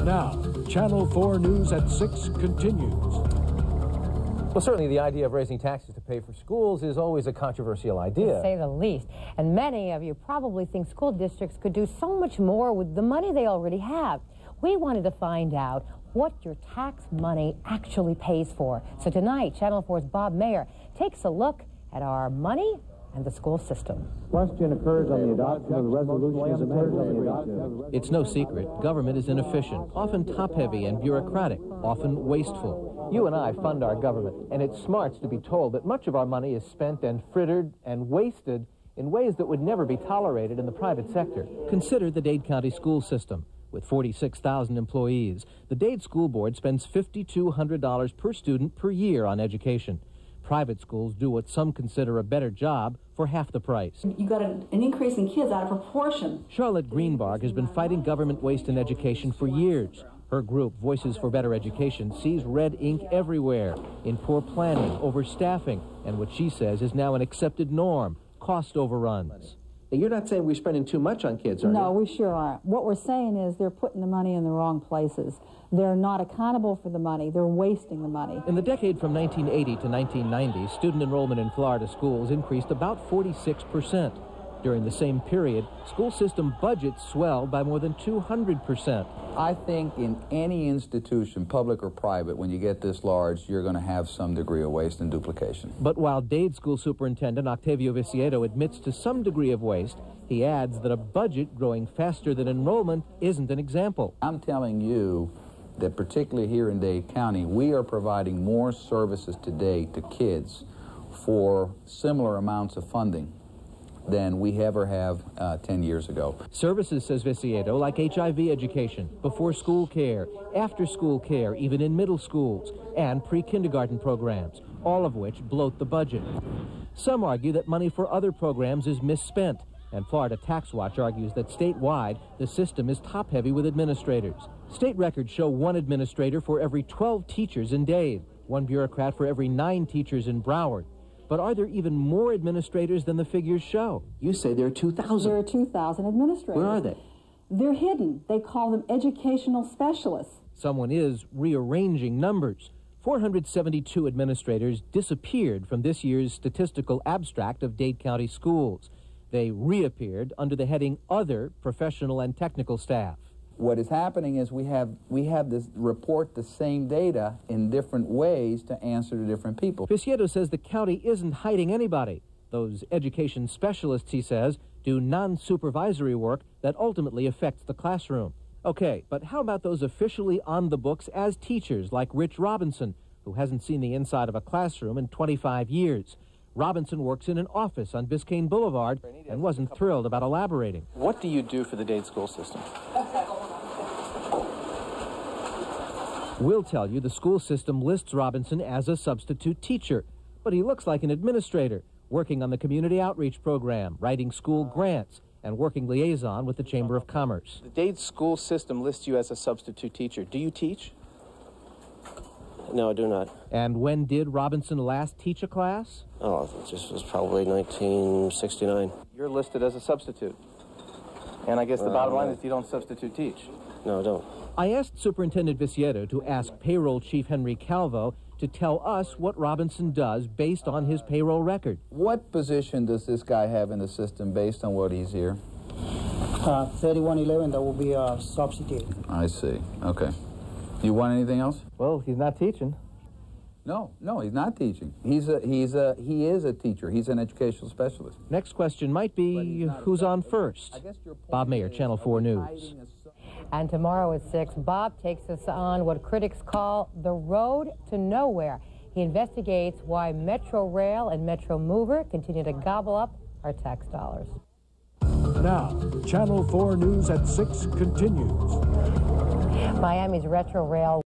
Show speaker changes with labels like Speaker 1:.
Speaker 1: Now, Channel 4 News at 6 continues.
Speaker 2: Well, certainly the idea of raising taxes to pay for schools is always a controversial idea.
Speaker 3: To say the least. And many of you probably think school districts could do so much more with the money they already have. We wanted to find out what your tax money actually pays for. So tonight, Channel 4's Bob Mayer takes a look at our money and the school system.
Speaker 4: Question occurs on the adoption of the resolution.
Speaker 2: It's no secret, government is inefficient, often top-heavy and bureaucratic, often wasteful. You and I fund our government, and it smarts to be told that much of our money is spent and frittered and wasted in ways that would never be tolerated in the private sector. Consider the Dade County school system. With 46,000 employees, the Dade School Board spends $5,200 per student per year on education. Private schools do what some consider a better job for half the price.
Speaker 5: You got an increase in kids out of proportion.
Speaker 2: Charlotte Greenbarg has been fighting government waste in education for years. Her group, Voices for Better Education, sees red ink everywhere in poor planning, overstaffing, and what she says is now an accepted norm, cost overruns. You're not saying we're spending too much on kids, are you?
Speaker 6: No, we sure aren't. What we're saying is they're putting the money in the wrong places. They're not accountable for the money. They're wasting the money.
Speaker 2: In the decade from 1980 to 1990, student enrollment in Florida schools increased about 46%. During the same period, school system budgets swelled by more than 200%.
Speaker 7: I think in any institution, public or private, when you get this large, you're going to have some degree of waste and duplication.
Speaker 2: But while Dade School Superintendent Octavio Viciedo admits to some degree of waste, he adds that a budget growing faster than enrollment isn't an example.
Speaker 7: I'm telling you that particularly here in Dade County, we are providing more services today to kids for similar amounts of funding than we ever have 10 years ago.
Speaker 2: Services, says Viciedo, like HIV education, before-school care, after-school care, even in middle schools, and pre-kindergarten programs, all of which bloat the budget. Some argue that money for other programs is misspent, and Florida Tax Watch argues that statewide, the system is top-heavy with administrators. State records show one administrator for every 12 teachers in Dade, one bureaucrat for every 9 teachers in Broward. But are there even more administrators than the figures show? You say there are 2,000.
Speaker 6: There are 2,000 administrators.
Speaker 2: Where are they?
Speaker 6: They're hidden. They call them educational specialists.
Speaker 2: Someone is rearranging numbers. 472 administrators disappeared from this year's statistical abstract of Dade County schools. They reappeared under the heading Other Professional and Technical Staff.
Speaker 7: What is happening is we have this report the same data in different ways to answer to different people.
Speaker 2: Viciedo says the county isn't hiding anybody. Those education specialists, he says, do non-supervisory work that ultimately affects the classroom. Okay, but how about those officially on the books as teachers like Rich Robinson, who hasn't seen the inside of a classroom in 25 years? Robinson works in an office on Biscayne Boulevard and wasn't thrilled about elaborating.
Speaker 8: What do you do for the Dade school system?
Speaker 2: We'll tell you the school system lists Robinson as a substitute teacher, but he looks like an administrator, working on the community outreach program, writing school grants, and working liaison with the Chamber of Commerce.
Speaker 8: The Dade school system lists you as a substitute teacher. Do you teach? No, I do not.
Speaker 2: And when did Robinson last teach a class?
Speaker 8: Oh, it just was probably 1969. You're listed as a substitute. And I guess the bottom line is you don't substitute teach. No, I don't.
Speaker 2: I asked Superintendent Viciedo to ask Payroll Chief Henry Calvo to tell us what Robinson does based on his payroll record.
Speaker 7: What position does this guy have in the system based on what he's here?
Speaker 4: 3111, that will be a substitute.
Speaker 7: I see. Okay. You want anything else?
Speaker 2: Well, he's not teaching.
Speaker 7: No, he's not teaching. He is a teacher. He's an educational specialist.
Speaker 2: Next question might be, who's on first? Bob Mayer, Channel 4 News.
Speaker 3: And tomorrow at 6, Bob takes us on what critics call the road to nowhere. He investigates why Metro Rail and Metro Mover continue to gobble up our tax dollars.
Speaker 1: Now, Channel 4 News at 6 continues.
Speaker 3: Miami's Retro Rail